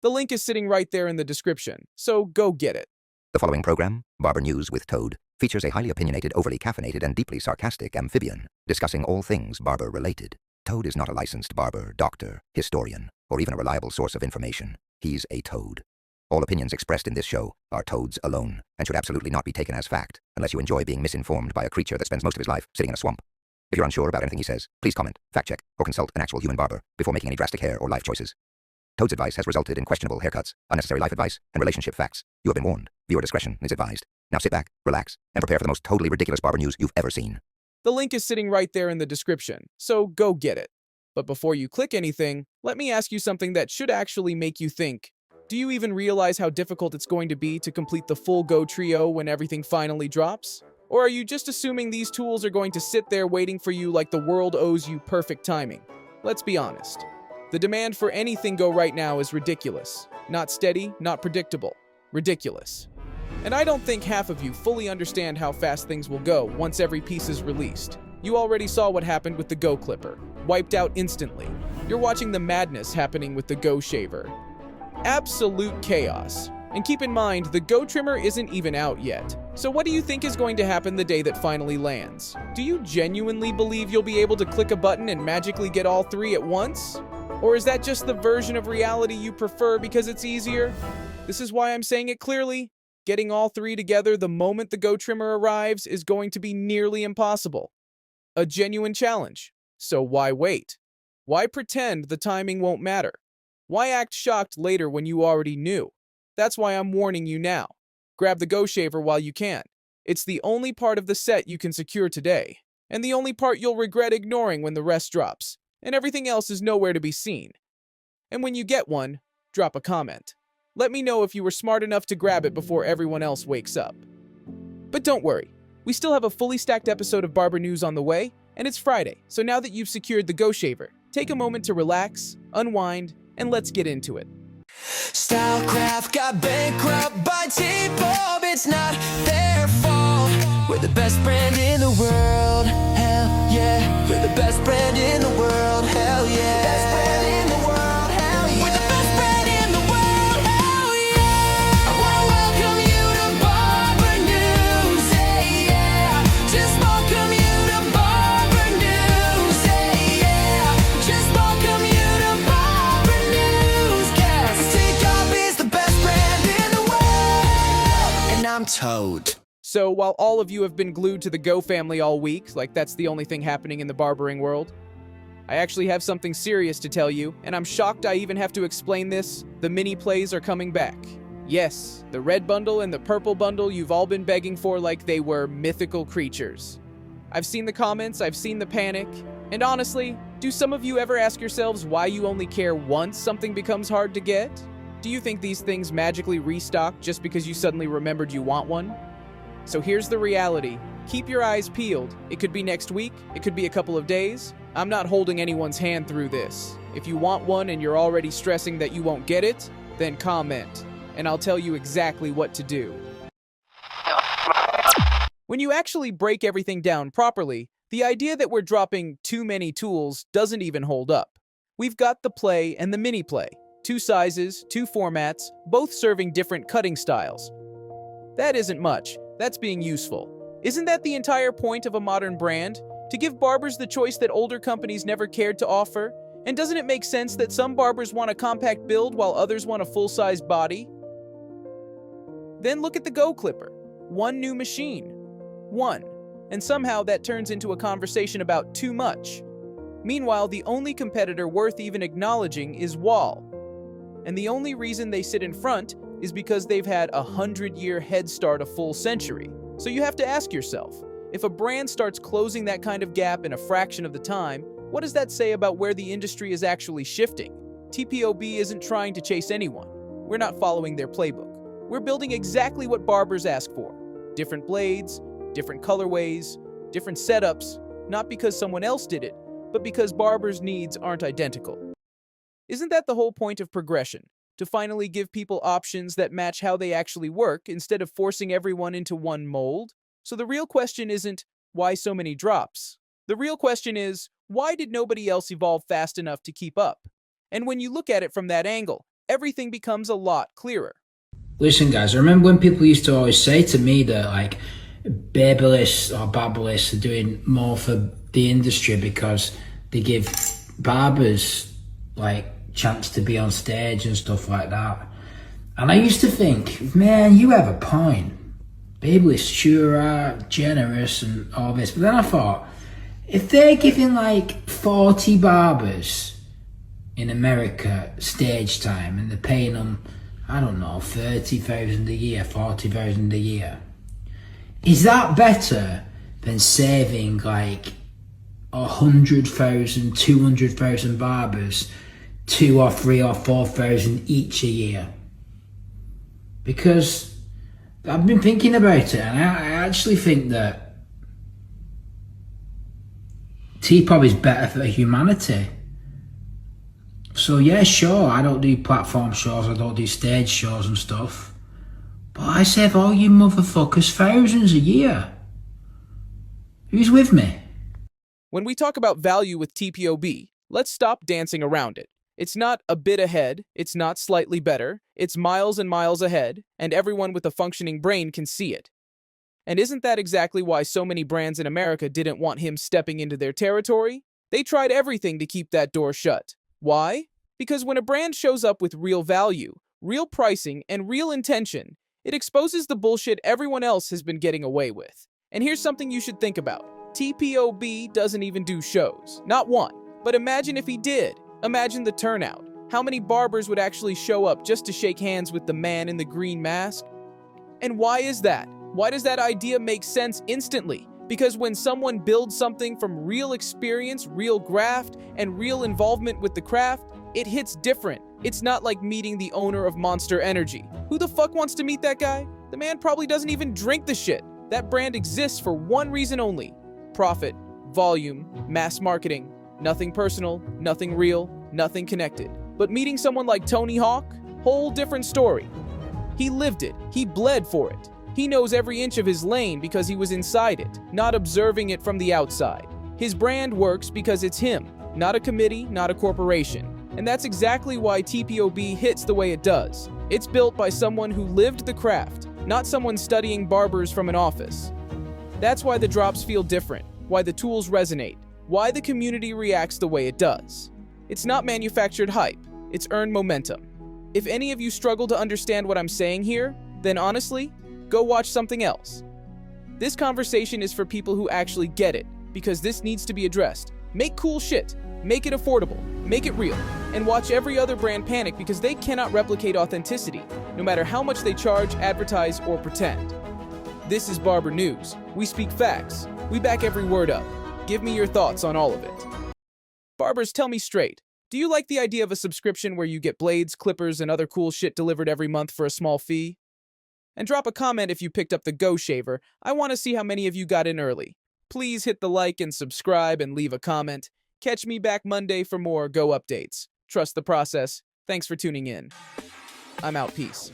The link is sitting right there in the description, so go get it. The following program, Barber News with Toad, features a highly opinionated, overly caffeinated, and deeply sarcastic amphibian discussing all things barber-related. Toad is not a licensed barber, doctor, historian, or even a reliable source of information. He's a toad. All opinions expressed in this show are Toad's alone, and should absolutely not be taken as fact, unless you enjoy being misinformed by a creature that spends most of his life sitting in a swamp. If you're unsure about anything he says, please comment, fact-check, or consult an actual human barber before making any drastic hair or life choices. Toad's advice has resulted in questionable haircuts, unnecessary life advice, and relationship facts. You have been warned. Viewer discretion is advised. Now sit back, relax, and prepare for the most totally ridiculous barber news you've ever seen. The link is sitting right there in the description, so go get it. But before you click anything, let me ask you something that should actually make you think. Do you even realize how difficult it's going to be to complete the full Go trio when everything finally drops? Or are you just assuming these tools are going to sit there waiting for you like the world owes you perfect timing? Let's be honest. The demand for anything Go right now is ridiculous. Not steady, not predictable. Ridiculous. And I don't think half of you fully understand how fast things will go once every piece is released. You already saw what happened with the Go Clipper. Wiped out instantly. You're watching the madness happening with the Go Shaver. Absolute chaos. And keep in mind, the Go Trimmer isn't even out yet. So what do you think is going to happen the day that finally lands? Do you genuinely believe you'll be able to click a button and magically get all three at once? Or is that just the version of reality you prefer because it's easier? This is why I'm saying it clearly. Getting all three together the moment the Go Trimmer arrives is going to be nearly impossible. A genuine challenge. So why wait? Why pretend the timing won't matter? Why act shocked later when you already knew? That's why I'm warning you now. Grab the Go Shaver while you can. It's the only part of the set you can secure today, and the only part you'll regret ignoring when the rest drops, and everything else is nowhere to be seen. And when you get one, drop a comment. Let me know if you were smart enough to grab it before everyone else wakes up. But don't worry, we still have a fully stacked episode of Barber News on the way, and it's Friday, so now that you've secured the Go Shaver, take a moment to relax, unwind, and let's get into it. Stylecraft got bankrupt by TPOB. It's not their fault. We're the best brand in the world. Hell yeah. We're the best brand in the world. Hell yeah. Best brand in the world. Hell yeah. We're the best brand in the world. Hell yeah. I wanna welcome you to Barber News. Hey yeah. Just welcome you to Barber News. Hey yeah. Just welcome you to Barber News. TPOB is the best brand in the world. And I'm Toad. So while all of you have been glued to the Go family all week, like that's the only thing happening in the barbering world, I actually have something serious to tell you, and I'm shocked I even have to explain this. The mini plays are coming back. Yes, the red bundle and the purple bundle you've all been begging for like they were mythical creatures. I've seen the comments, I've seen the panic, and honestly, do some of you ever ask yourselves why you only care once something becomes hard to get? Do you think these things magically restock just because you suddenly remembered you want one? So here's the reality. Keep your eyes peeled. It could be next week, it could be a couple of days. I'm not holding anyone's hand through this. If you want one and you're already stressing that you won't get it, then comment, and I'll tell you exactly what to do. When you actually break everything down properly, the idea that we're dropping too many tools doesn't even hold up. We've got the play and the mini play. 2 sizes, 2 formats, both serving different cutting styles. That isn't much. That's being useful. Isn't that the entire point of a modern brand? To give barbers the choice that older companies never cared to offer? And doesn't it make sense that some barbers want a compact build while others want a full-size body? Then look at the Go Clipper. 1 new machine. 1. And somehow that turns into a conversation about too much. Meanwhile, the only competitor worth even acknowledging is Wall. And the only reason they sit in front is because they've had a 100-year head start a full century. So you have to ask yourself, if a brand starts closing that kind of gap in a fraction of the time, what does that say about where the industry is actually shifting? TPOB isn't trying to chase anyone. We're not following their playbook. We're building exactly what barbers ask for. Different blades, different colorways, different setups, not because someone else did it, but because barbers' needs aren't identical. Isn't that the whole point of progression? To finally give people options that match how they actually work instead of forcing everyone into one mold? So the real question isn't, why so many drops? The real question is, why did nobody else evolve fast enough to keep up? And when you look at it from that angle, everything becomes a lot clearer. Listen, guys, I remember when people used to always say to me that, like, Babyliss or Barbalists are doing more for the industry because they give barbers, like, chance to be on stage and stuff like that. And I used to think, man, you have a point. Babyliss sure are generous and all this. But then I thought, if they're giving like 40 barbers in America stage time and they're paying them, I don't know, 30,000 a year, 40,000 a year, is that better than saving like 100,000, 200,000 barbers 2 or 3 or 4,000 each a year? Because I've been thinking about it, and I actually think that TPOB is better for humanity. So yeah, sure, I don't do platform shows, I don't do stage shows and stuff, but I save all you motherfuckers thousands a year. Who's with me? When we talk about value with TPOB, let's stop dancing around it. It's not a bit ahead, it's not slightly better, it's miles and miles ahead, and everyone with a functioning brain can see it. And isn't that exactly why so many brands in America didn't want him stepping into their territory? They tried everything to keep that door shut. Why? Because when a brand shows up with real value, real pricing, and real intention, it exposes the bullshit everyone else has been getting away with. And here's something you should think about. TPOB doesn't even do shows. Not one. But imagine if he did. Imagine the turnout. How many barbers would actually show up just to shake hands with the man in the green mask? And why is that? Why does that idea make sense instantly? Because when someone builds something from real experience, real graft, and real involvement with the craft, it hits different. It's not like meeting the owner of Monster Energy. Who the fuck wants to meet that guy? The man probably doesn't even drink the shit. That brand exists for one reason only: profit, volume, mass marketing. Nothing personal, nothing real, nothing connected. But meeting someone like Tony Hawk, whole different story. He lived it, he bled for it. He knows every inch of his lane because he was inside it, not observing it from the outside. His brand works because it's him, not a committee, not a corporation. And that's exactly why TPOB hits the way it does. It's built by someone who lived the craft, not someone studying barbers from an office. That's why the drops feel different, why the tools resonate, why the community reacts the way it does. It's not manufactured hype, it's earned momentum. If any of you struggle to understand what I'm saying here, then honestly, go watch something else. This conversation is for people who actually get it, because this needs to be addressed. Make cool shit, make it affordable, make it real, and watch every other brand panic because they cannot replicate authenticity, no matter how much they charge, advertise, or pretend. This is Barber News. We speak facts. We back every word up. Give me your thoughts on all of it. Barbers, tell me straight. Do you like the idea of a subscription where you get blades, clippers, and other cool shit delivered every month for a small fee? And drop a comment if you picked up the Go Shaver. I want to see how many of you got in early. Please hit the like and subscribe and leave a comment. Catch me back Monday for more Go updates. Trust the process. Thanks for tuning in. I'm out. Peace.